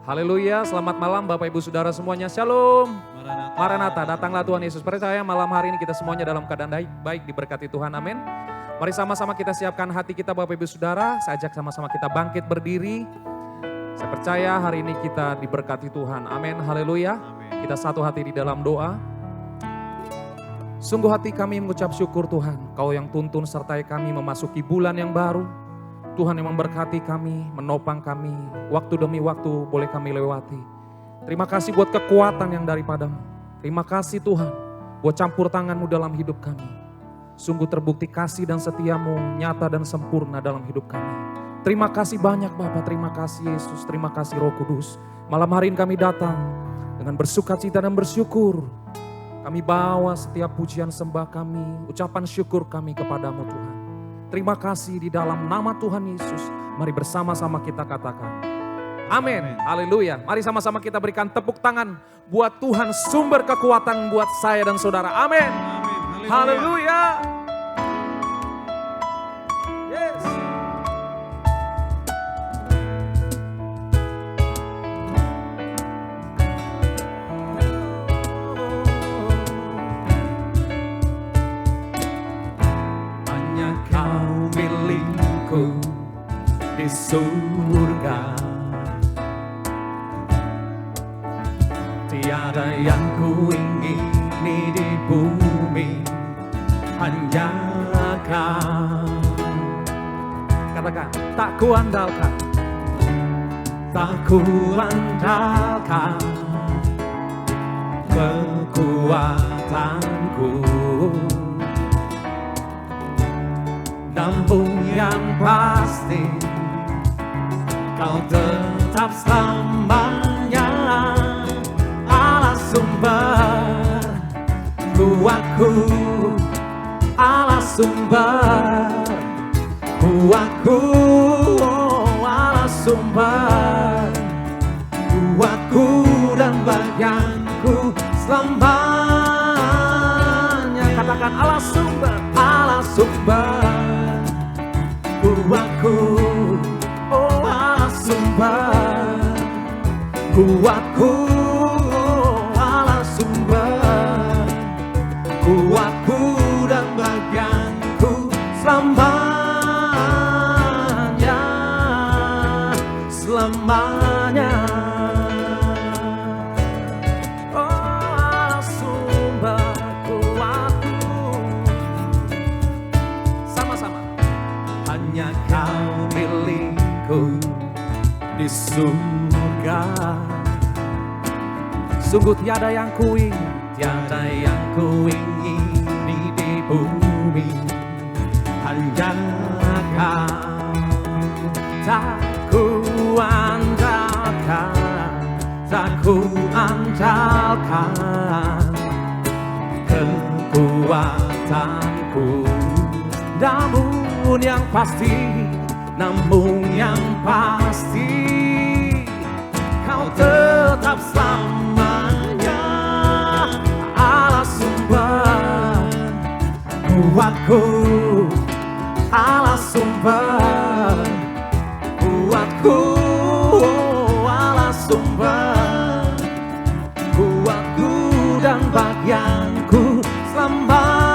Haleluya, selamat malam Bapak Ibu Saudara semuanya, Shalom. Maranatha, datanglah Tuhan Yesus. Percaya malam hari ini kita semuanya dalam keadaan baik, diberkati Tuhan, amin. Mari sama-sama kita siapkan hati kita Bapak Ibu Saudara, saya ajak sama-sama kita bangkit berdiri. Saya percaya hari ini kita diberkati Tuhan, amin, haleluya. Kita satu hati di dalam doa. Sungguh hati kami mengucap syukur Tuhan, Kau yang tuntun sertai kami memasuki bulan yang baru. Tuhan yang memberkati kami, menopang kami, waktu demi waktu boleh kami lewati. Terima kasih buat kekuatan yang daripadamu. Terima kasih Tuhan buat campur tangan-Mu dalam hidup kami. Sungguh terbukti kasih dan setia-Mu nyata dan sempurna dalam hidup kami. Terima kasih banyak Bapak, terima kasih Yesus, terima kasih Roh Kudus. Malam hari ini kami datang dengan bersukacita dan bersyukur. Kami bawa setiap pujian sembah kami, ucapan syukur kami kepadamu Tuhan. Terima kasih di dalam nama Tuhan Yesus. Mari bersama-sama kita katakan. Amin. Haleluya. Mari sama-sama kita berikan tepuk tangan buat Tuhan sumber kekuatan buat saya dan saudara. Amin. Haleluya. Yes. Milikku di surga, tiada yang ku ingini di bumi, hanya Kau. Katakan, tak ku andalkan, tak ku andalkan kekuatanku, namun yang pasti Kau tetap selamanya Allah sumber kuatku, Allah sumber kuatku, Allah sumber kuatku dan bagianku selamanya. Katakan Allah sumber, Allah sumber kuatku, oh Allah sumber kuatku, Allah sumber kuatku dan bagianku selamanya, selamanya. Oh Allah sumber kuatku. Sama-sama. Hanya Kau milikku di surga. Sungguh tiada yang ku ingin, tiada yang ku ingini di bumi, hanya Kau. Tak ku andalkan, tak ku andalkan kekuatanku, namun yang pasti, namun yang pasti Kau tetap selamanya Allah sumber kuatku, Allah sumber kuatku, Allah sumber kuatku dan bagianku selamanya.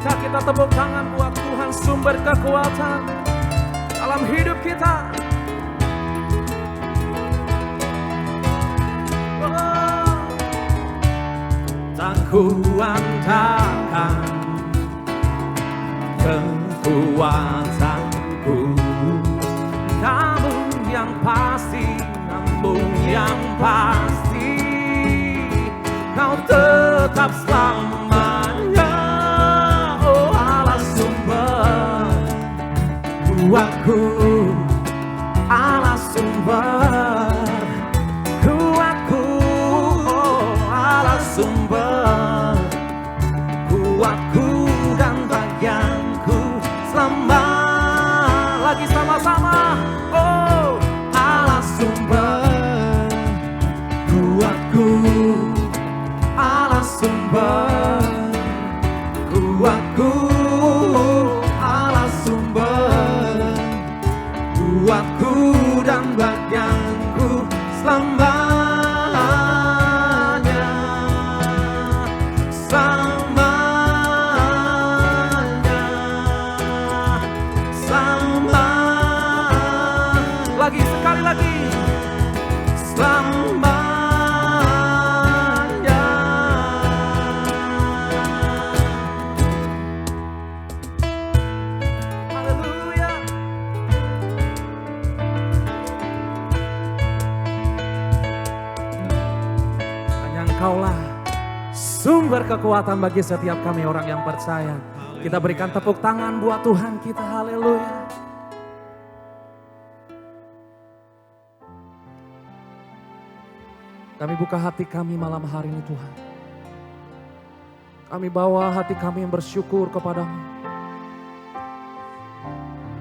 Kita tepuk tangan buat Tuhan sumber kekuatan dalam hidup kita. Oh, tak ku andalkan kekuatanku, namun yang pasti, namun yang pasti Kau tetap selamanya. Oh Allah sumber Kuatku, Allah sumber. Kuatku, oh Allah sumber. Kuatku dan bagianku selama. Lagi sama-sama. Oh Allah sumber. Kuatku, Allah sumber. Kuatku, Allah sumber. Kuatku dan bagianku selamanya. Selamanya. Selamanya. Lagi, sekali lagi. Selamanya. Haleluya. Hanya Engkaulah sumber kekuatan bagi setiap kami orang yang percaya. Kita berikan tepuk tangan buat Tuhan kita. Haleluya. Kami buka hati kami malam hari ini Tuhan. Kami bawa hati kami yang bersyukur kepadamu.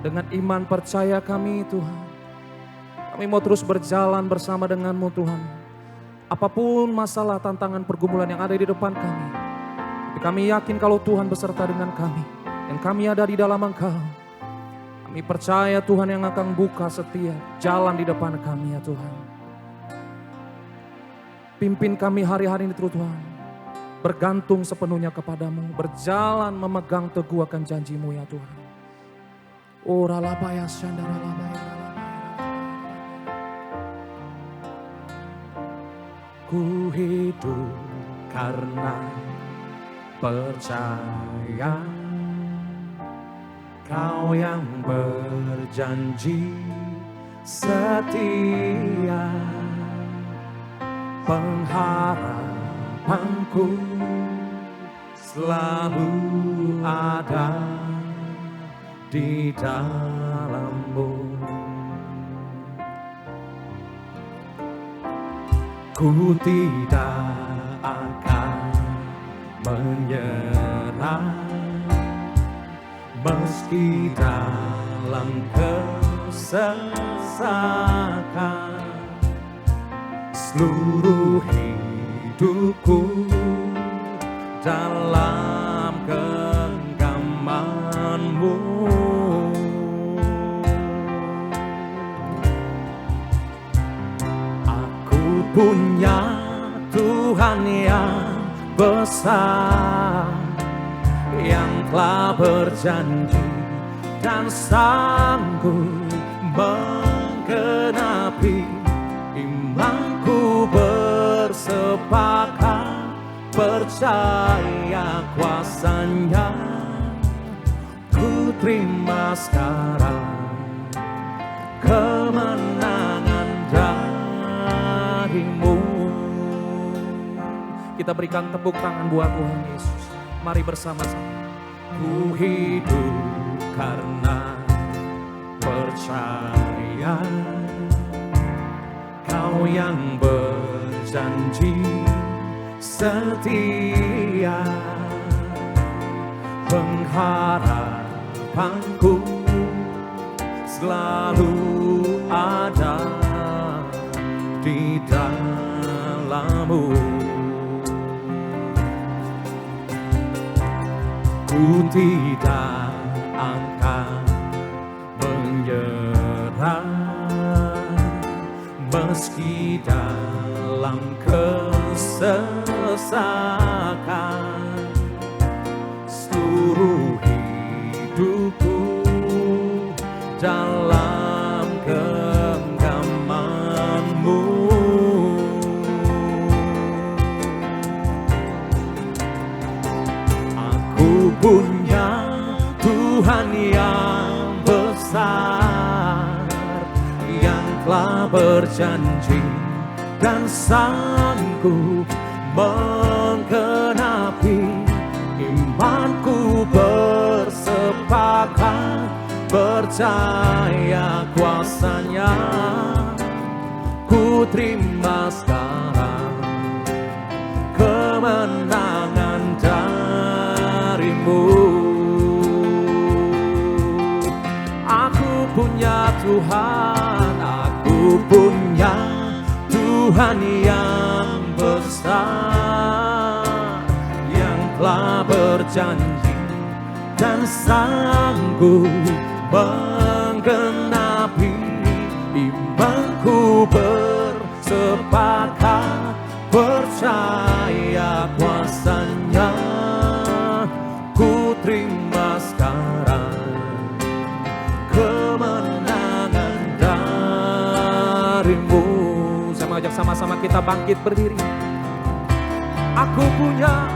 Dengan iman percaya kami Tuhan. Kami mau terus berjalan bersama denganmu Tuhan. Apapun masalah, tantangan, pergumulan yang ada di depan kami. Tapi kami yakin kalau Tuhan beserta dengan kami. Dan kami ada di dalam Engkau. Kami percaya Tuhan yang akan buka setiap jalan di depan kami ya Tuhan. Pimpin kami hari-hari ini terus Tuhan. Bergantung sepenuhnya kepadamu. Berjalan memegang teguh akan janjimu ya Tuhan. Oh ralabaya syandara labaya. Ku hidup karena percaya. Kau yang berjanji setia. Pengharapanku selalu ada di dalam-Mu. Ku tidak akan menyerah meski dalam kesesakan. Seluruh hidupku dalam genggaman-Mu. Aku punya Tuhan yang besar, yang telah berjanji dan sanggup menggenapi. Imanku bersepakat percaya kuasa-Nya. Ku terima sekarang kemenangan dari-Mu. Kita berikan tepuk tangan buat Tuhan Yesus. Mari bersama-sama. Ku hidup karena percaya. Kau yang berjanji setia. Pengharapanku selalu ada di dalam-Mu. Ku tidak akan menyerah meski dalam kesesakan. Seluruh hidupku dalam genggaman-Mu. Aku punya Tuhan yang besar, yang telah berjanji dan sanggup menggenapi. Imanku bersepakat percaya kuasa-Nya. Ku terima sekarang kemenangan dari-Mu. Aku punya Tuhan, aku punya Tuhan yang besar, yang telah berjanji dan sanggup menggenapi. Imanku bersepakat percaya kuasa-Nya. Ku terima sekarang kemenangan dari-Mu. Saya mengajak sama-sama kita bangkit berdiri. Aku punya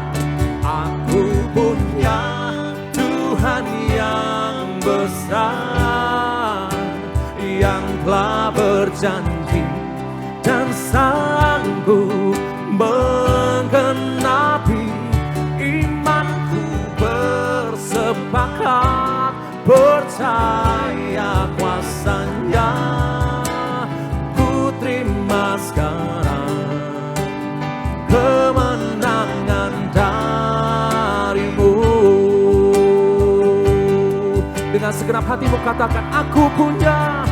Tuhan yang besar, yang telah berjanji dan sanggup menggenapi. Imanku bersepakat percaya kuasa-Nya. Ku terima sekarang kemenangan dari-Mu. Dengan segenap hatimu katakan, aku punya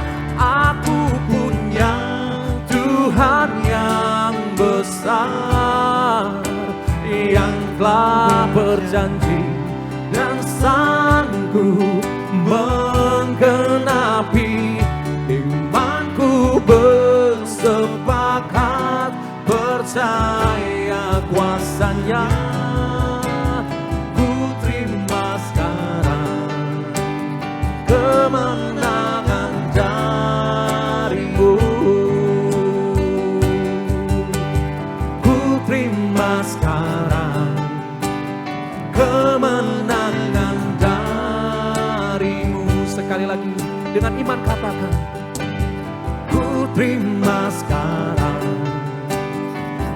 Tuhan yang besar, yang telah berjanji dan sanggup menggenapi. Imanku bersepakat percaya kuasa-Nya. Ku terima sekarang kemenangan dari-Mu. Ku terima sekarang kemenangan dari-Mu. Sekali lagi dengan iman katakan, ku terima sekarang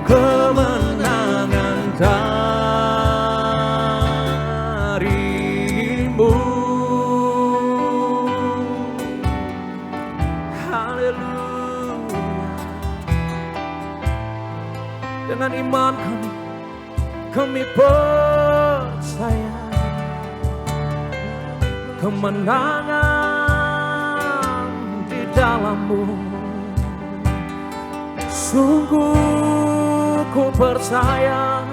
kemenangan dari-Mu. Haleluya. Dengan iman kami percaya kemenangan di dalam-Mu. Sungguh ku percaya,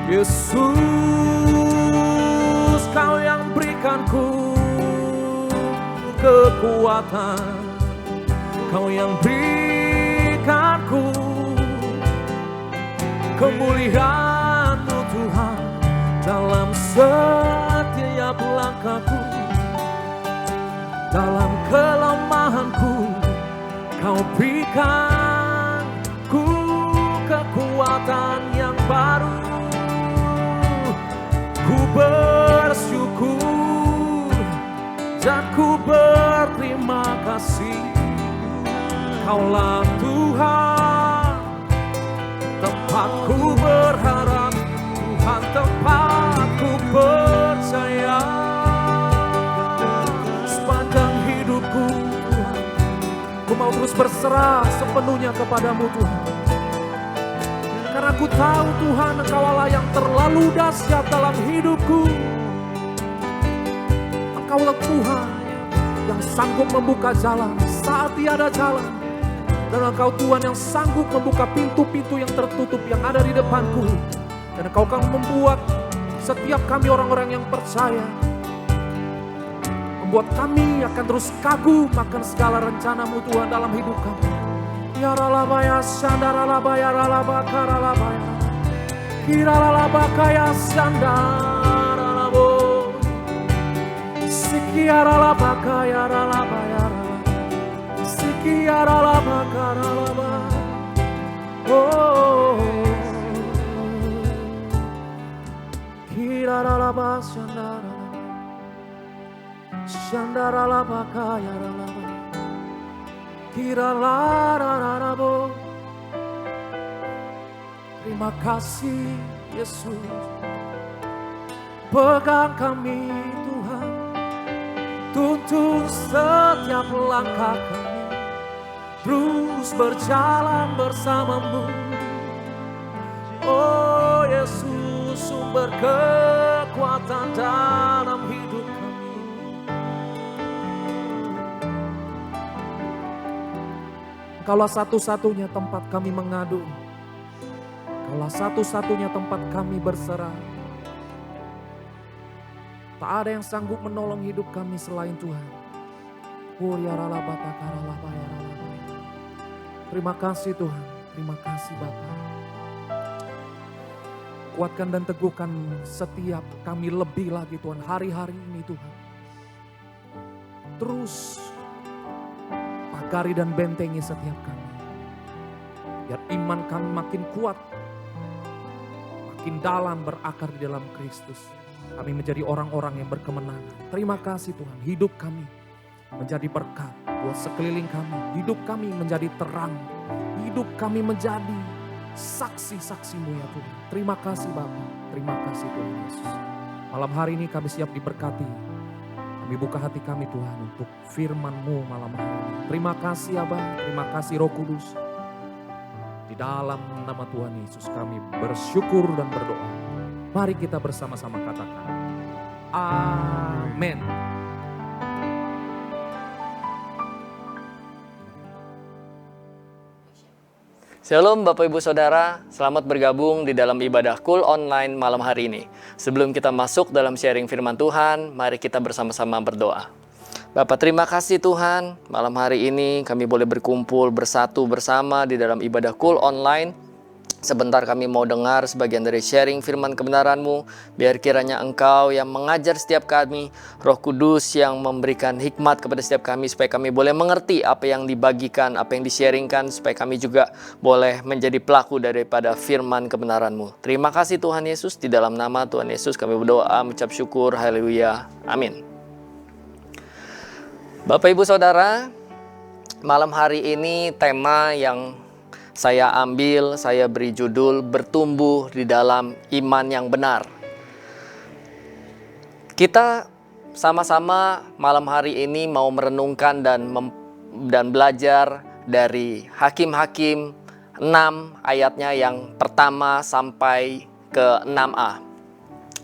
Yesus, Kau yang berikanku kekuatan, Kau yang berikanku kemuliaan-Mu Tuhan dalam setiap langkahku. Dalam kelemahanku Kau berikan ku kekuatan yang baru. Ku bersyukur dan ku berterima kasih. Kaulah Tuhan tempatku berharap, Tuhan tempatku percaya. Sepanjang hidupku Tuhan, ku mau terus berserah sepenuhnya kepadamu Tuhan. Karena ku tahu Tuhan, Engkau Allah yang terlalu dahsyat dalam hidupku. Engkaulah Tuhan yang sanggup membuka jalan saat tiada jalan. Dan Engkau Tuhan yang sanggup membuka pintu-pintu yang tertutup yang ada di depanku. Dan Engkau akan membuat setiap kami orang-orang yang percaya, membuat kami akan terus kagum akan segala rencana-Mu Tuhan dalam hidup kami. Ya ralabaya sandaralabaya ralabakaralabaya kiralabakaya sandaralabo sikiaralabakaya ralabaya sikiaralabakaralaba. Oh, kiralabaya sandaralabakaya ralaba kiralararabo. Terima kasih Yesus, pegang kami Tuhan, tuntun setiap langkah kami, terus berjalan bersamamu. Oh Yesus, sumber kekuatan dalam hidup kami. Kaulah satu-satunya tempat kami mengadu, Kaulah satu-satunya tempat kami berserah. Tak ada yang sanggup menolong hidup kami selain Tuhan. Terima kasih Tuhan, terima kasih Bapa. Kuatkan dan teguhkan setiap kami lebih lagi Tuhan, hari-hari ini Tuhan. Terus pagari dan bentengi setiap kami. Biar iman kami makin kuat, makin dalam berakar di dalam Kristus. Kami menjadi orang-orang yang berkemenangan. Terima kasih Tuhan, hidup kami menjadi berkat buat sekeliling kami. Hidup kami menjadi terang. Hidup kami menjadi saksi-saksi-Mu ya Tuhan. Terima kasih Bapa, terima kasih Tuhan Yesus. Malam hari ini kami siap diberkati. Kami buka hati kami Tuhan untuk firman-Mu malam hari ini. Terima kasih Abah, terima kasih Roh Kudus. Di dalam nama Tuhan Yesus kami bersyukur dan berdoa. Mari kita bersama-sama katakan, amin. Shalom Bapak Ibu Saudara, selamat bergabung di dalam ibadah Cool Online malam hari ini. Sebelum kita masuk dalam sharing firman Tuhan, mari kita bersama-sama berdoa. Bapak, terima kasih Tuhan, malam hari ini kami boleh berkumpul bersatu bersama di dalam ibadah Cool Online. Sebentar kami mau dengar sebagian dari sharing firman kebenaran-Mu. Biar kiranya Engkau yang mengajar setiap kami, Roh Kudus yang memberikan hikmat kepada setiap kami, supaya kami boleh mengerti apa yang dibagikan, apa yang di-sharingkan, supaya kami juga boleh menjadi pelaku daripada firman kebenaran-Mu. Terima kasih Tuhan Yesus, di dalam nama Tuhan Yesus kami berdoa, mengucap syukur, haleluya, amin. Bapak Ibu Saudara, malam hari ini tema yang saya ambil, saya beri judul bertumbuh di dalam iman yang benar. Kita sama-sama malam hari ini mau merenungkan dan belajar dari Hakim-Hakim 6 ayatnya yang pertama sampai ke 6a.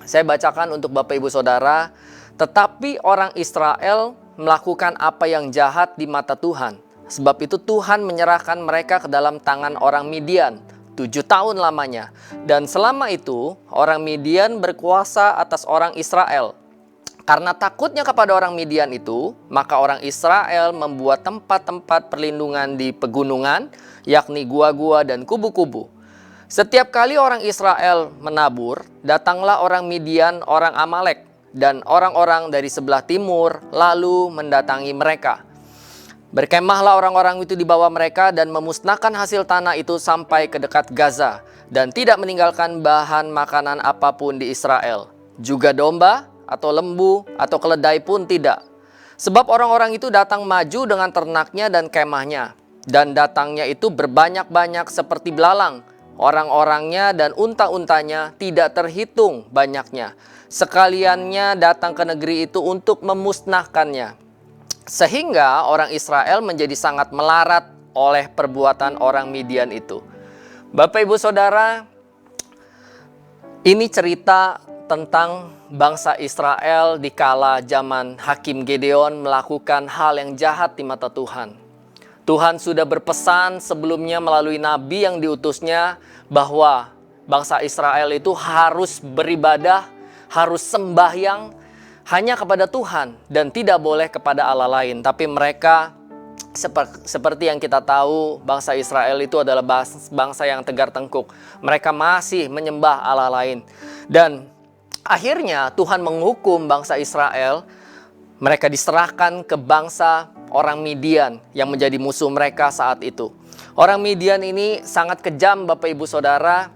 Saya bacakan untuk Bapak Ibu Saudara. Tetapi orang Israel melakukan apa yang jahat di mata Tuhan. Sebab itu Tuhan menyerahkan mereka ke dalam tangan orang Midian 7 tahun lamanya. Dan selama itu orang Midian berkuasa atas orang Israel. Karena takutnya kepada orang Midian itu, maka orang Israel membuat tempat-tempat perlindungan di pegunungan, yakni gua-gua dan kubu-kubu. Setiap kali orang Israel menabur, datanglah orang Midian, orang Amalek, dan orang-orang dari sebelah timur lalu mendatangi mereka. Berkemahlah orang-orang itu di bawah mereka dan memusnahkan hasil tanah itu sampai ke dekat Gaza dan tidak meninggalkan bahan makanan apapun di Israel. Juga domba atau lembu atau keledai pun tidak. Sebab orang-orang itu datang maju dengan ternaknya dan kemahnya. Dan datangnya itu berbanyak-banyak seperti belalang. Orang-orangnya dan unta-untanya tidak terhitung banyaknya. Sekaliannya datang ke negeri itu untuk memusnahkannya. Sehingga orang Israel menjadi sangat melarat oleh perbuatan orang Midian itu. Bapak Ibu Saudara, ini cerita tentang bangsa Israel di kala zaman Hakim Gedeon melakukan hal yang jahat di mata Tuhan. Tuhan sudah berpesan sebelumnya melalui nabi yang diutusnya bahwa bangsa Israel itu harus beribadah, harus sembahyang hanya kepada Tuhan dan tidak boleh kepada Allah lain. Tapi mereka seperti yang kita tahu, bangsa Israel itu adalah bangsa yang tegar tengkuk. Mereka masih menyembah Allah lain. Dan akhirnya Tuhan menghukum bangsa Israel. Mereka diserahkan ke bangsa orang Midian yang menjadi musuh mereka saat itu. Orang Midian ini sangat kejam Bapak Ibu Saudara.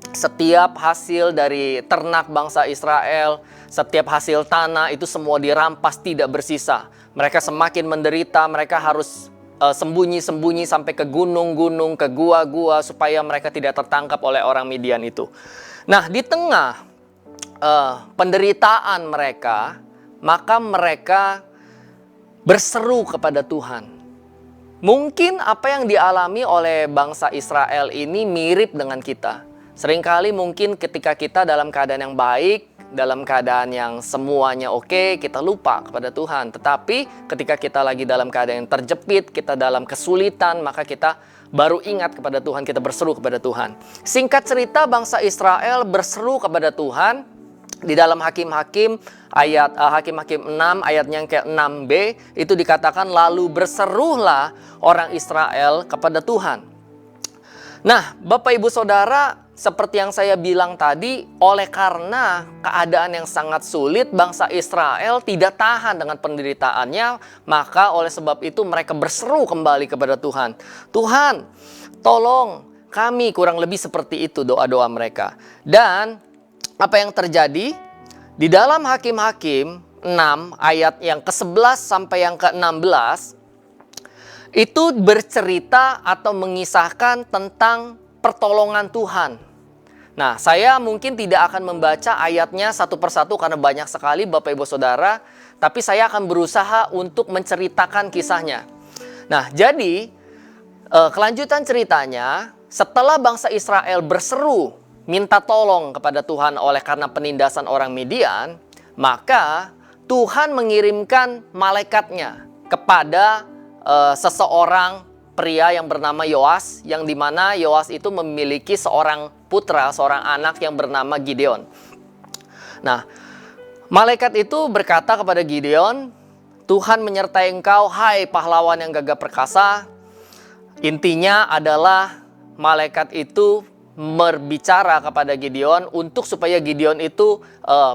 Setiap hasil dari ternak bangsa Israel, setiap hasil tanah itu semua dirampas, tidak bersisa. Mereka semakin menderita, mereka harus sembunyi-sembunyi sampai ke gunung-gunung, ke gua-gua supaya mereka tidak tertangkap oleh orang Midian itu. Nah, di tengah penderitaan mereka, maka mereka berseru kepada Tuhan. Mungkin apa yang dialami oleh bangsa Israel ini mirip dengan kita. Seringkali mungkin ketika kita dalam keadaan yang baik, dalam keadaan yang semuanya oke, kita lupa kepada Tuhan. Tetapi ketika kita lagi dalam keadaan yang terjepit, kita dalam kesulitan, maka kita baru ingat kepada Tuhan, kita berseru kepada Tuhan. Singkat cerita, bangsa Israel berseru kepada Tuhan di dalam Hakim-Hakim ayat Hakim-Hakim 6 ayatnya yang ke-6b itu dikatakan, lalu berserulah orang Israel kepada Tuhan. Nah, Bapak Ibu Saudara, seperti yang saya bilang tadi, oleh karena keadaan yang sangat sulit, bangsa Israel tidak tahan dengan penderitaannya, maka oleh sebab itu mereka berseru kembali kepada Tuhan. Tuhan, tolong kami, kurang lebih seperti itu doa-doa mereka. Dan apa yang terjadi? Di dalam Hakim-Hakim 6 ayat yang ke-11 sampai yang ke-16 itu bercerita atau mengisahkan tentang pertolongan Tuhan. Nah, saya mungkin tidak akan membaca ayatnya satu persatu karena banyak sekali Bapak Ibu Saudara, tapi saya akan berusaha untuk menceritakan kisahnya. Nah, jadi kelanjutan ceritanya, setelah bangsa Israel berseru minta tolong kepada Tuhan oleh karena penindasan orang Midian, maka Tuhan mengirimkan malaikatnya kepada seseorang pria yang bernama Yoas, yang dimana Yoas itu memiliki seorang putra, seorang anak yang bernama Gideon. Nah, malaikat itu berkata kepada Gideon, Tuhan menyertai engkau, hai pahlawan yang gagah perkasa. Intinya adalah malaikat itu berbicara kepada Gideon untuk supaya Gideon itu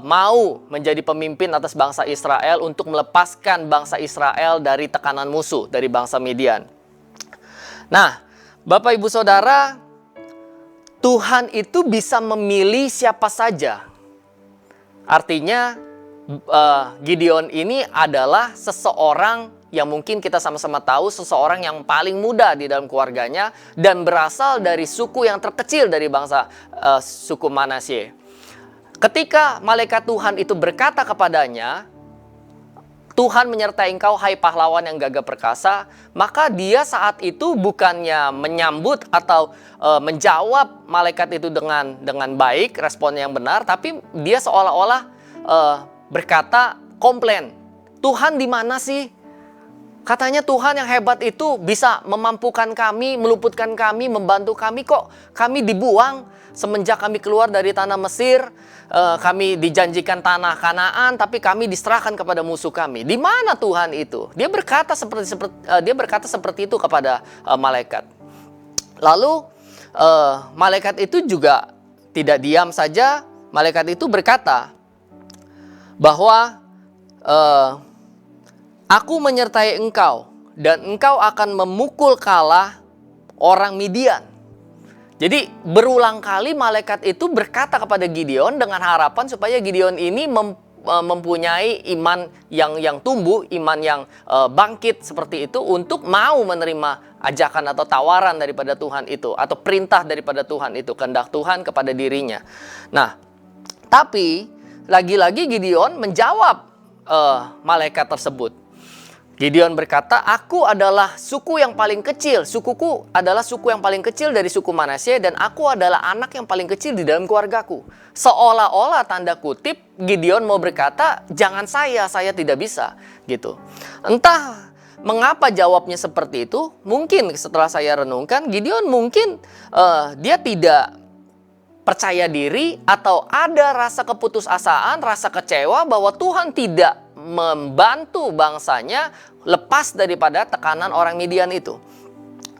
mau menjadi pemimpin atas bangsa Israel untuk melepaskan bangsa Israel dari tekanan musuh, dari bangsa Midian. Nah, Bapak Ibu Saudara, Tuhan itu bisa memilih siapa saja. Artinya Gideon ini adalah seseorang yang mungkin kita sama-sama tahu, seseorang yang paling muda di dalam keluarganya dan berasal dari suku yang terkecil dari bangsa suku Manasye. Ketika malaikat Tuhan itu berkata kepadanya, Tuhan menyertai engkau, hai pahlawan yang gagah perkasa, maka dia saat itu bukannya menyambut atau menjawab malaikat itu dengan baik, respon yang benar, tapi dia seolah-olah berkata, komplain, Tuhan di mana sih? Katanya Tuhan yang hebat itu bisa memampukan kami, meluputkan kami, membantu kami, kok kami dibuang semenjak kami keluar dari tanah Mesir. Kami dijanjikan tanah Kanaan, tapi kami diserahkan kepada musuh kami. Di mana Tuhan itu? Dia berkata seperti itu kepada malaikat. Lalu malaikat itu juga tidak diam saja. Malaikat itu berkata bahwa aku menyertai engkau dan engkau akan memukul kalah orang Midian. Jadi berulang kali malaikat itu berkata kepada Gideon dengan harapan supaya Gideon ini mempunyai iman yang tumbuh, iman yang bangkit seperti itu untuk mau menerima ajakan atau tawaran daripada Tuhan itu atau perintah daripada Tuhan itu, kehendak Tuhan kepada dirinya. Nah, tapi lagi-lagi Gideon menjawab malaikat tersebut. Gideon berkata, aku adalah suku yang paling kecil. Sukuku adalah suku yang paling kecil dari suku Manasye dan aku adalah anak yang paling kecil di dalam keluargaku. Seolah-olah tanda kutip Gideon mau berkata, jangan saya tidak bisa. Gitu. Entah mengapa jawabnya seperti itu. Mungkin setelah saya renungkan, Gideon mungkin dia tidak percaya diri atau ada rasa keputusasaan, rasa kecewa bahwa Tuhan tidak membantu bangsanya lepas daripada tekanan orang Midian itu.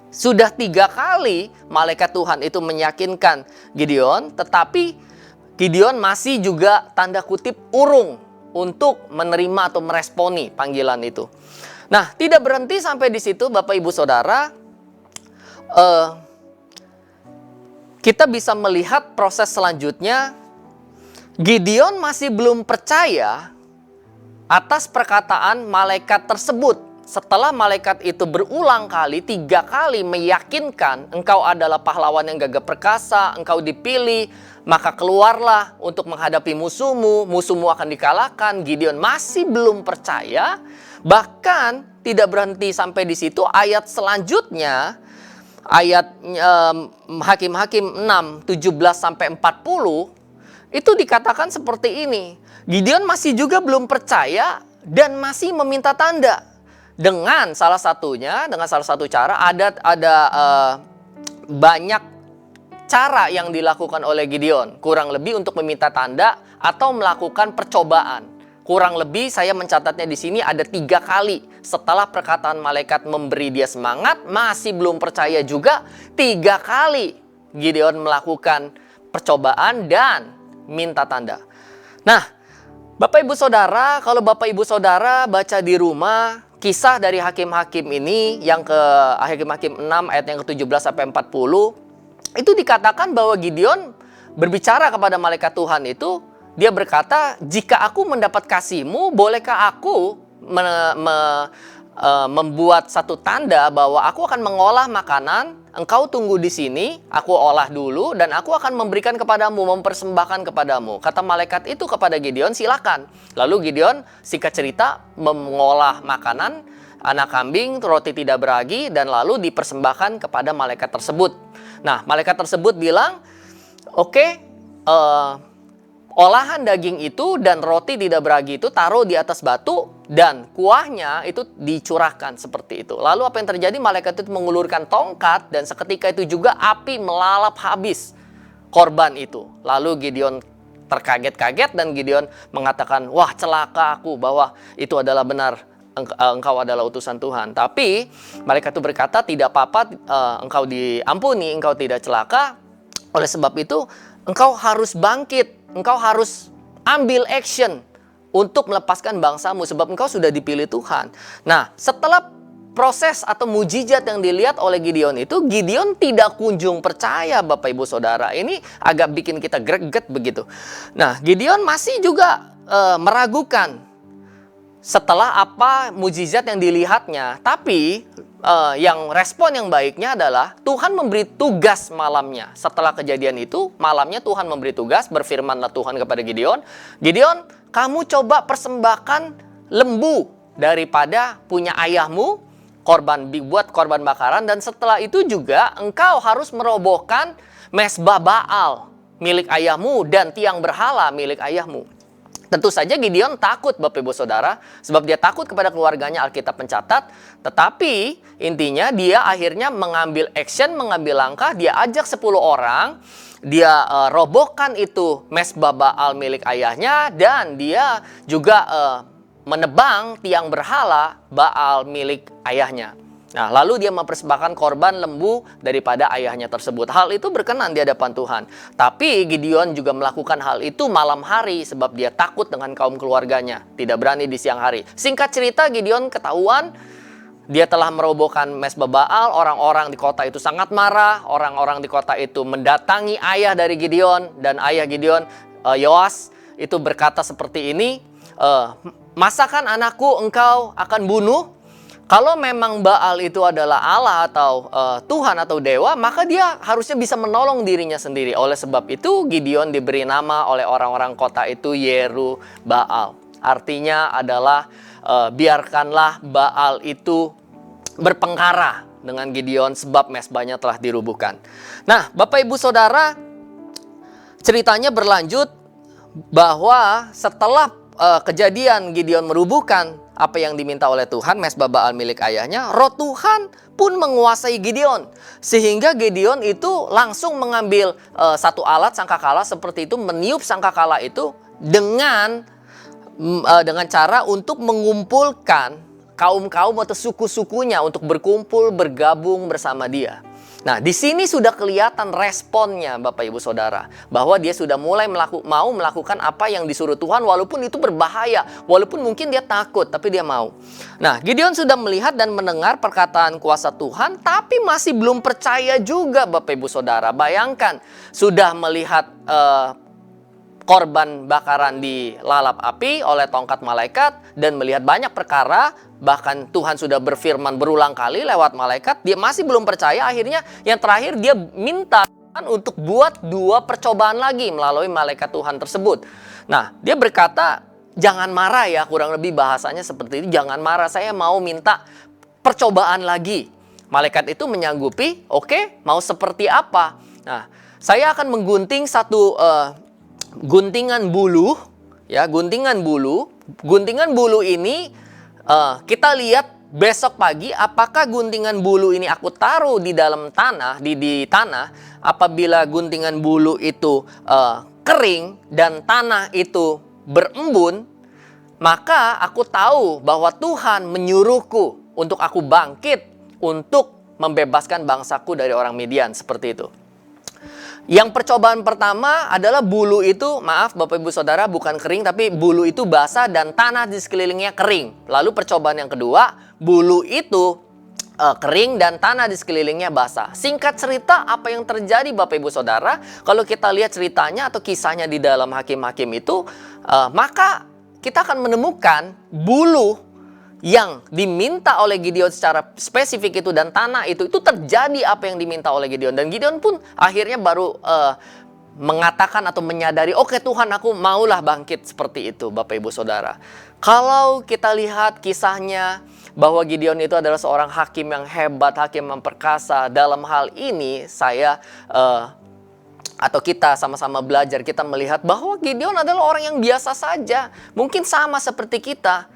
Sudah 3 kali malaikat Tuhan itu meyakinkan Gideon, tetapi Gideon masih juga tanda kutip urung untuk menerima atau meresponi panggilan itu. Nah, tidak berhenti sampai di situ Bapak Ibu Saudara. Kita bisa melihat proses selanjutnya. Gideon masih belum percaya atas perkataan malaikat tersebut setelah malaikat itu berulang kali, 3 kali meyakinkan engkau adalah pahlawan yang gagah perkasa, engkau dipilih, maka keluarlah untuk menghadapi musuhmu, musuhmu akan dikalahkan. Gideon masih belum percaya, bahkan tidak berhenti sampai di situ. Ayat selanjutnya, ayat Hakim-Hakim 6, 17-40, itu dikatakan seperti ini. Gideon masih juga belum percaya dan masih meminta tanda. Dengan salah satu cara, ada banyak cara yang dilakukan oleh Gideon. Kurang lebih untuk meminta tanda atau melakukan percobaan. Kurang lebih saya mencatatnya di sini ada 3 kali. Setelah perkataan malaikat memberi dia semangat, masih belum percaya juga. 3 kali Gideon melakukan percobaan dan minta tanda. Nah, Bapak Ibu Saudara, kalau Bapak Ibu Saudara baca di rumah kisah dari Hakim-Hakim ini yang ke Hakim-Hakim 6 ayat yang ke-17-40, itu dikatakan bahwa Gideon berbicara kepada malaikat Tuhan itu, dia berkata, "Jika aku mendapat kasih-Mu, bolehkah aku membuat satu tanda bahwa aku akan mengolah makanan, engkau tunggu di sini, aku olah dulu, dan aku akan memberikan kepadamu, mempersembahkan kepadamu." Kata malaikat itu kepada Gideon, "Silakan." Lalu Gideon, singkat cerita, mengolah makanan, anak kambing, roti tidak beragi, dan lalu dipersembahkan kepada malaikat tersebut. Nah, malaikat tersebut bilang, "Oke, olahan daging itu dan roti tidak beragi itu taruh di atas batu dan kuahnya itu dicurahkan," seperti itu. Lalu apa yang terjadi? Malaikat itu mengulurkan tongkat dan seketika itu juga api melalap habis korban itu. Lalu Gideon terkaget-kaget dan Gideon mengatakan, "Wah, celaka aku bahwa itu adalah benar. Engkau adalah utusan Tuhan." Tapi malaikat itu berkata, "Tidak apa-apa, engkau diampuni, engkau tidak celaka. Oleh sebab itu, engkau harus bangkit, engkau harus ambil action untuk melepaskan bangsamu, sebab engkau sudah dipilih Tuhan." Nah, setelah proses atau mujizat yang dilihat oleh Gideon itu, Gideon tidak kunjung percaya, Bapak Ibu Saudara. Ini agak bikin kita greget begitu. Nah, Gideon masih juga meragukan setelah apa mujizat yang dilihatnya. Tapi yang respon yang baiknya adalah Tuhan memberi tugas malamnya. Setelah kejadian itu, malamnya Tuhan memberi tugas, berfirmanlah Tuhan kepada Gideon, "Gideon, kamu coba persembahkan lembu daripada punya ayahmu, buat korban bakaran, dan setelah itu juga engkau harus merobohkan mezbah Baal milik ayahmu dan tiang berhala milik ayahmu." Tentu saja Gideon takut, Bapak Ibu Saudara, sebab dia takut kepada keluarganya, Alkitab mencatat. Tetapi intinya dia akhirnya mengambil action, mengambil langkah. Dia ajak 10 orang, dia robohkan itu mezbah Baal milik ayahnya, dan dia juga menebang tiang berhala Baal milik ayahnya. Nah, lalu dia mempersembahkan korban lembu daripada ayahnya tersebut. Hal itu berkenan di hadapan Tuhan. Tapi Gideon juga melakukan hal itu malam hari sebab dia takut dengan kaum keluarganya. Tidak berani di siang hari. Singkat cerita, Gideon ketahuan dia telah merobohkan mezbah Baal. Orang-orang di kota itu sangat marah. Orang-orang di kota itu mendatangi ayah dari Gideon. Dan ayah Gideon, Yoas, itu berkata seperti ini, "Masakan anakku engkau akan bunuh? Kalau memang Baal itu adalah Allah atau Tuhan atau dewa, maka dia harusnya bisa menolong dirinya sendiri." Oleh sebab itu Gideon diberi nama oleh orang-orang kota itu Yeru-Baal. Artinya adalah biarkanlah Baal itu berpengkara dengan Gideon sebab mezbahnya telah dirubuhkan. Nah, Bapak Ibu Saudara, ceritanya berlanjut bahwa setelah kejadian Gideon merubuhkan apa yang diminta oleh Tuhan, mezbah Baal milik ayahnya, Roh Tuhan pun menguasai Gideon. Sehingga Gideon itu langsung mengambil satu alat sangkakala seperti itu, meniup sangkakala itu dengan cara untuk mengumpulkan kaum-kaum atau suku-sukunya untuk berkumpul, bergabung bersama dia. Nah, di sini sudah kelihatan responnya, Bapak Ibu Saudara, bahwa dia sudah mulai mau melakukan apa yang disuruh Tuhan, walaupun itu berbahaya, walaupun mungkin dia takut, tapi dia mau. Nah, Gideon sudah melihat dan mendengar perkataan kuasa Tuhan, tapi masih belum percaya juga, Bapak Ibu Saudara. Bayangkan, sudah melihat korban bakaran dilalap api oleh tongkat malaikat dan melihat banyak perkara, bahkan Tuhan sudah berfirman berulang kali lewat malaikat, dia masih belum percaya. Akhirnya yang terakhir dia minta Tuhan untuk buat 2 percobaan lagi melalui malaikat Tuhan tersebut. Nah, dia berkata, jangan marah ya, kurang lebih bahasanya seperti itu, jangan marah, saya mau minta percobaan lagi. Malaikat itu menyanggupi, oke, mau seperti apa? Nah, saya akan menggunting satu guntingan bulu, ya, guntingan bulu. Guntingan bulu ini kita lihat besok pagi apakah guntingan bulu ini aku taruh di dalam tanah, di tanah. Apabila guntingan bulu itu kering dan tanah itu berembun, maka aku tahu bahwa Tuhan menyuruhku untuk aku bangkit untuk membebaskan bangsaku dari orang Midian, seperti itu. Yang percobaan pertama adalah bulu itu, maaf Bapak Ibu Saudara, bukan kering, tapi bulu itu basah dan tanah di sekelilingnya kering. Lalu percobaan yang kedua, bulu itu kering dan tanah di sekelilingnya basah. Singkat cerita, apa yang terjadi Bapak Ibu Saudara, kalau kita lihat ceritanya atau kisahnya di dalam Hakim-Hakim itu, maka kita akan menemukan bulu yang diminta oleh Gideon secara spesifik itu dan tanah itu terjadi apa yang diminta oleh Gideon. Dan Gideon pun akhirnya baru mengatakan atau menyadari, oke Tuhan, aku maulah bangkit seperti itu, Bapak Ibu Saudara. Kalau kita lihat kisahnya bahwa Gideon itu adalah seorang hakim yang hebat, hakim yang perkasa. Dalam hal ini saya atau kita sama-sama belajar, kita melihat bahwa Gideon adalah orang yang biasa saja. Mungkin sama seperti kita.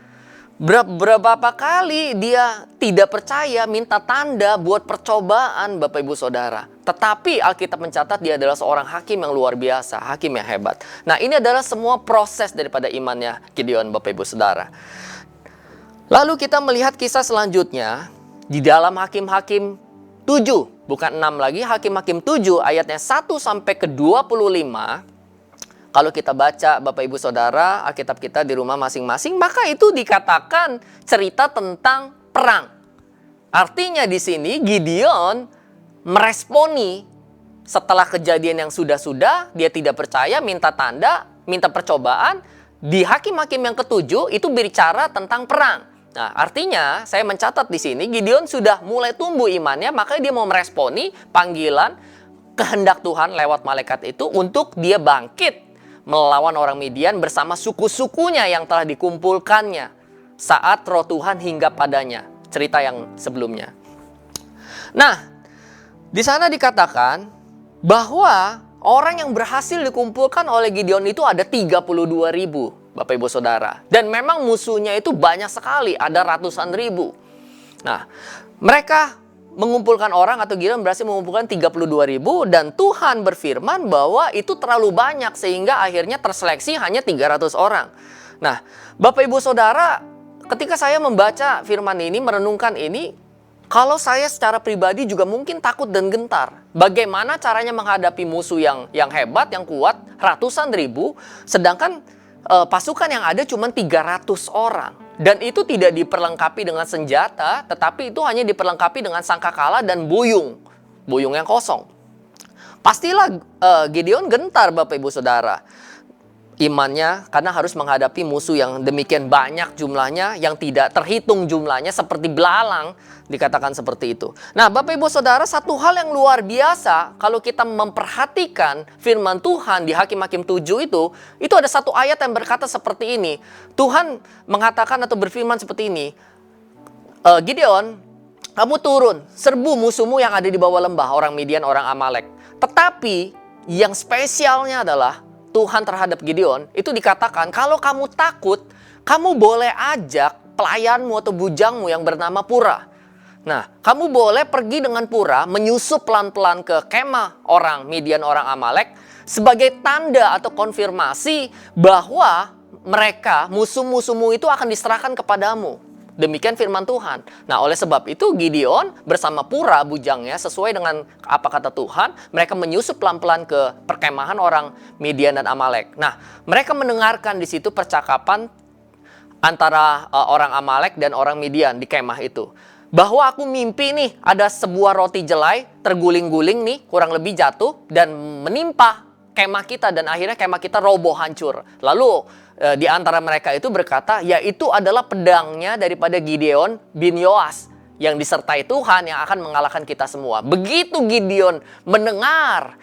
Berapa kali dia tidak percaya, minta tanda buat percobaan, Bapak Ibu Saudara. Tetapi Alkitab mencatat dia adalah seorang hakim yang luar biasa, hakim yang hebat. Nah, ini adalah semua proses daripada imannya Gideon, Bapak Ibu Saudara. Lalu kita melihat kisah selanjutnya di dalam Hakim-Hakim 7, bukan 6 lagi, Hakim-Hakim 7 ayatnya 1 sampai ke 25. Kalau kita baca Bapak Ibu Saudara Alkitab kita di rumah masing-masing, maka itu dikatakan cerita tentang perang. Artinya di sini Gideon meresponi setelah kejadian yang sudah-sudah, dia tidak percaya, minta tanda, minta percobaan. Di Hakim-Hakim yang ke-7 itu berbicara tentang perang. Nah, artinya saya mencatat di sini Gideon sudah mulai tumbuh imannya, makanya dia mau meresponi panggilan kehendak Tuhan lewat malaikat itu untuk dia bangkit melawan orang Midian bersama suku-sukunya yang telah dikumpulkannya saat roh Tuhan hinggap padanya. Cerita yang sebelumnya. Nah, di sana dikatakan bahwa orang yang berhasil dikumpulkan oleh Gideon itu ada 32.000, Bapak Ibu Saudara. Dan memang musuhnya itu banyak sekali, ada ratusan ribu. Nah, mereka mengumpulkan orang, atau Gideon berhasil mengumpulkan 32.000, dan Tuhan berfirman bahwa itu terlalu banyak sehingga akhirnya terseleksi hanya 300 orang. Nah, Bapak Ibu Saudara, ketika saya membaca firman ini, merenungkan ini, kalau saya secara pribadi juga mungkin takut dan gentar. Bagaimana caranya menghadapi musuh yang hebat, yang kuat, ratusan ribu, sedangkan pasukan yang ada cuma 300 orang. Dan itu tidak diperlengkapi dengan senjata, tetapi itu hanya diperlengkapi dengan sangkakala dan buyung yang kosong. Pastilah Gideon gentar, Bapak Ibu Saudara, imannya, karena harus menghadapi musuh yang demikian banyak jumlahnya, yang tidak terhitung jumlahnya, seperti belalang, dikatakan seperti itu. Nah, Bapak Ibu Saudara, satu hal yang luar biasa kalau kita memperhatikan firman Tuhan di Hakim-Hakim 7 itu ada satu ayat yang berkata seperti ini. Tuhan mengatakan atau berfirman seperti ini, Gideon, kamu turun, serbu musuhmu yang ada di bawah lembah, orang Midian, orang Amalek. Tetapi yang spesialnya adalah Tuhan terhadap Gideon, itu dikatakan kalau kamu takut, kamu boleh ajak pelayanmu atau bujangmu yang bernama Pura. Nah, kamu boleh pergi dengan Pura, menyusup pelan-pelan ke kemah orang Midian, orang Amalek, sebagai tanda atau konfirmasi bahwa mereka, musuh-musuhmu itu akan diserahkan kepadamu. Demikian firman Tuhan. Nah, oleh sebab itu Gideon bersama Pura bujangnya, sesuai dengan apa kata Tuhan, mereka menyusup pelan-pelan ke perkemahan orang Midian dan Amalek. Nah, mereka mendengarkan di situ percakapan antara orang Amalek dan orang Midian di kemah itu. Bahwa aku mimpi nih, ada sebuah roti jelai terguling-guling nih, kurang lebih jatuh dan menimpa kemah kita dan akhirnya kemah kita roboh hancur. Lalu di antara mereka itu berkata, yaitu adalah pedangnya daripada Gideon bin Yoas yang disertai Tuhan yang akan mengalahkan kita semua. Begitu Gideon mendengar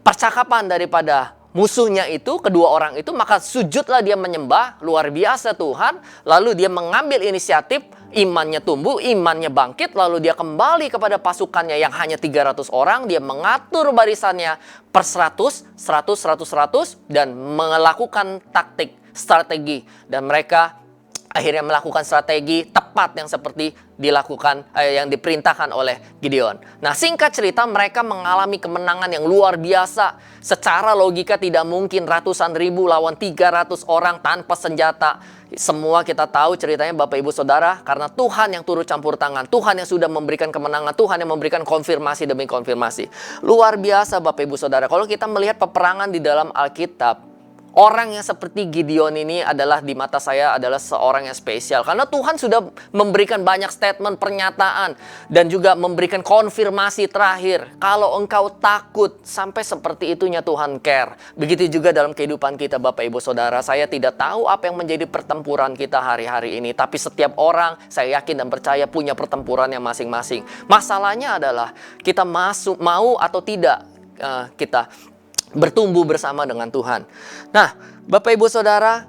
percakapan daripada musuhnya itu, kedua orang itu, maka sujudlah dia menyembah, luar biasa Tuhan. Lalu dia mengambil inisiatif, imannya tumbuh, imannya bangkit, lalu dia kembali kepada pasukannya yang hanya 300 orang, dia mengatur barisannya per 100, 100, 100, 100, dan melakukan taktik, strategi. Dan mereka akhirnya melakukan strategi tepat yang seperti dilakukan, yang diperintahkan oleh Gideon. Nah, singkat cerita, mereka mengalami kemenangan yang luar biasa. Secara logika tidak mungkin ratusan ribu lawan 300 orang tanpa senjata. Semua kita tahu ceritanya Bapak Ibu Saudara, karena Tuhan yang turut campur tangan. Tuhan yang sudah memberikan kemenangan, Tuhan yang memberikan konfirmasi demi konfirmasi. Luar biasa Bapak Ibu Saudara. Kalau kita melihat peperangan di dalam Alkitab, orang yang seperti Gideon ini adalah di mata saya adalah seorang yang spesial. Karena Tuhan sudah memberikan banyak statement, pernyataan, dan juga memberikan konfirmasi terakhir. Kalau engkau takut, sampai seperti itunya Tuhan care. Begitu juga dalam kehidupan kita Bapak Ibu Saudara. Saya tidak tahu apa yang menjadi pertempuran kita hari-hari ini. Tapi setiap orang, saya yakin dan percaya punya pertempurannya masing-masing. Masalahnya adalah kita mau atau tidak kita bertumbuh bersama dengan Tuhan. Nah, Bapak Ibu Saudara,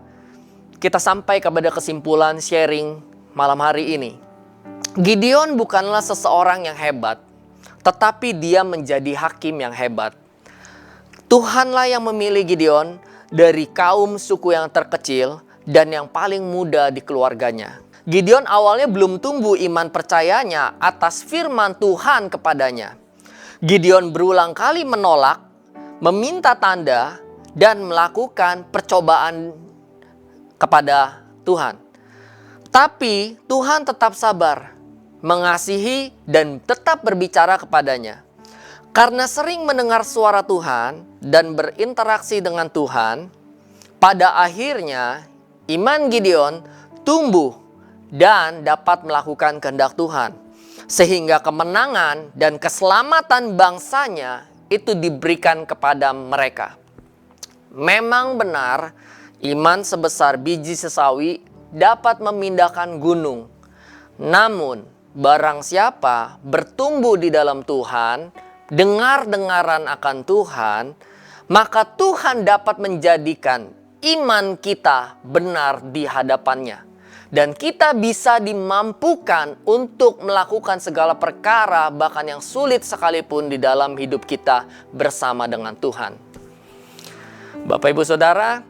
kita sampai kepada kesimpulan sharing malam hari ini. Gideon bukanlah seseorang yang hebat, tetapi dia menjadi hakim yang hebat. Tuhanlah yang memilih Gideon dari kaum suku yang terkecil dan yang paling muda di keluarganya. Gideon awalnya belum tumbuh iman percayanya atas firman Tuhan kepadanya. Gideon berulang kali menolak, meminta tanda, dan melakukan percobaan kepada Tuhan. Tapi Tuhan tetap sabar, mengasihi, dan tetap berbicara kepadanya. Karena sering mendengar suara Tuhan dan berinteraksi dengan Tuhan, pada akhirnya iman Gideon tumbuh dan dapat melakukan kehendak Tuhan. Sehingga kemenangan dan keselamatan bangsanya itu diberikan kepada mereka. Memang benar, iman sebesar biji sesawi dapat memindahkan gunung. Namun, barang siapa bertumbuh di dalam Tuhan, dengar-dengaran akan Tuhan, maka Tuhan dapat menjadikan iman kita benar di hadapannya. Dan kita bisa dimampukan untuk melakukan segala perkara, bahkan yang sulit sekalipun di dalam hidup kita bersama dengan Tuhan. Bapak Ibu Saudara,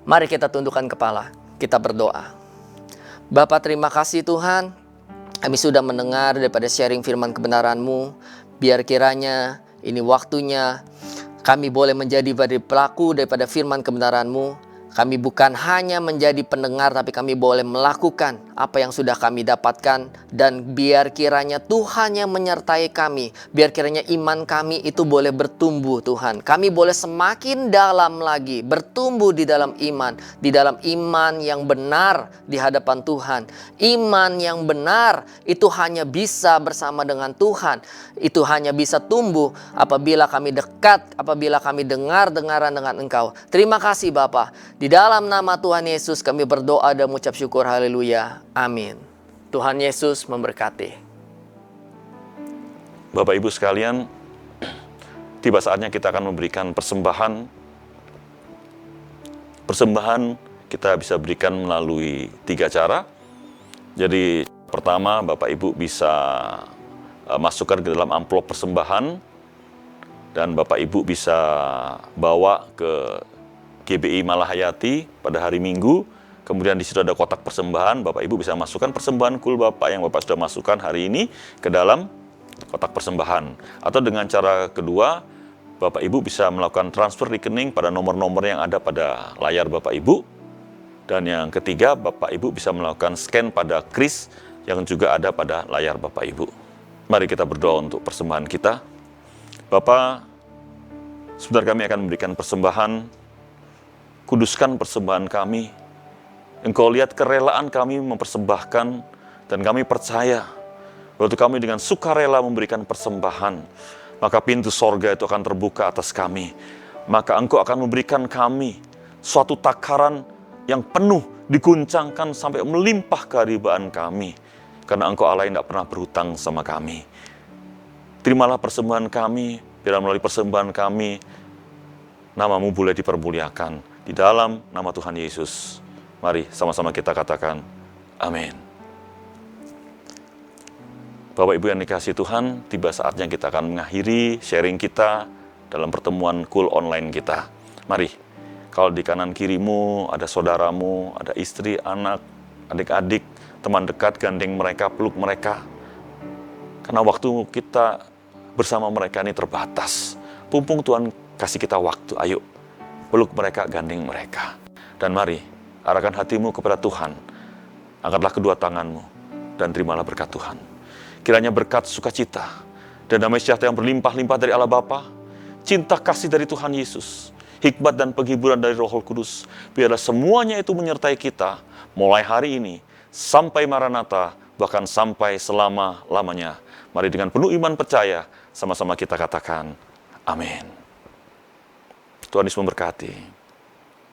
mari kita tundukkan kepala, kita berdoa. Bapa, terima kasih Tuhan, kami sudah mendengar daripada sharing firman kebenaran-Mu. Biar kiranya ini waktunya kami boleh menjadi pelaku daripada firman kebenaran-Mu. Kami bukan hanya menjadi pendengar, tapi kami boleh melakukan apa yang sudah kami dapatkan. Dan biar kiranya Tuhan yang menyertai kami. Biar kiranya iman kami itu boleh bertumbuh Tuhan. Kami boleh semakin dalam lagi, bertumbuh di dalam iman. Di dalam iman yang benar di hadapan Tuhan. Iman yang benar itu hanya bisa bersama dengan Tuhan. Itu hanya bisa tumbuh apabila kami dekat, apabila kami dengar-dengaran dengan Engkau. Terima kasih Bapa. Di dalam nama Tuhan Yesus kami berdoa dan mengucap syukur. Haleluya. Amin. Tuhan Yesus memberkati. Bapak Ibu sekalian, tiba saatnya kita akan memberikan persembahan. Persembahan kita bisa berikan melalui 3 cara. Jadi pertama, Bapak Ibu bisa masukkan ke dalam amplop persembahan. Dan Bapak Ibu bisa bawa ke GBI Malahayati pada hari Minggu. Kemudian di situ ada kotak persembahan. Bapak Ibu bisa masukkan persembahan kul Bapak yang Bapak sudah masukkan hari ini ke dalam kotak persembahan. Atau dengan cara kedua, Bapak Ibu bisa melakukan transfer rekening pada nomor-nomor yang ada pada layar Bapak Ibu. Dan yang ketiga, Bapak Ibu bisa melakukan scan pada kris yang juga ada pada layar Bapak Ibu. Mari kita berdoa untuk persembahan kita. Bapak, sebentar kami akan memberikan persembahan. Kuduskan persembahan kami. Engkau lihat kerelaan kami mempersembahkan, dan kami percaya waktu kami dengan sukarela memberikan persembahan, maka pintu sorga itu akan terbuka atas kami. maka Engkau akan memberikan kami suatu takaran yang penuh, diguncangkan sampai melimpah keharibaan kami. Karena Engkau Allah yang tidak pernah berhutang sama kami. Terimalah persembahan kami, biar melalui persembahan kami, nama-Mu boleh dipermuliakan. Di dalam nama Tuhan Yesus, mari sama-sama kita katakan, amin. Bapak Ibu yang dikasihi Tuhan, tiba saatnya kita akan mengakhiri sharing kita dalam pertemuan Cool online kita. Mari, kalau di kanan kirimu ada saudaramu, ada istri, anak, adik-adik, teman dekat, gandeng mereka, peluk mereka. Karena waktu kita bersama mereka ini terbatas. Pumpung Tuhan kasih kita waktu, ayo peluk mereka, gandeng mereka. Dan mari, arahkan hatimu kepada Tuhan. Angkatlah kedua tanganmu dan terimalah berkat Tuhan. Kiranya berkat sukacita dan damai sejahtera yang berlimpah-limpah dari Allah Bapa, cinta kasih dari Tuhan Yesus, hikmat dan penghiburan dari Roh Kudus, biarlah semuanya itu menyertai kita mulai hari ini sampai Maranatha, bahkan sampai selama-lamanya. Mari dengan penuh iman percaya, sama-sama kita katakan, amin. Tuhan Yesus memberkati.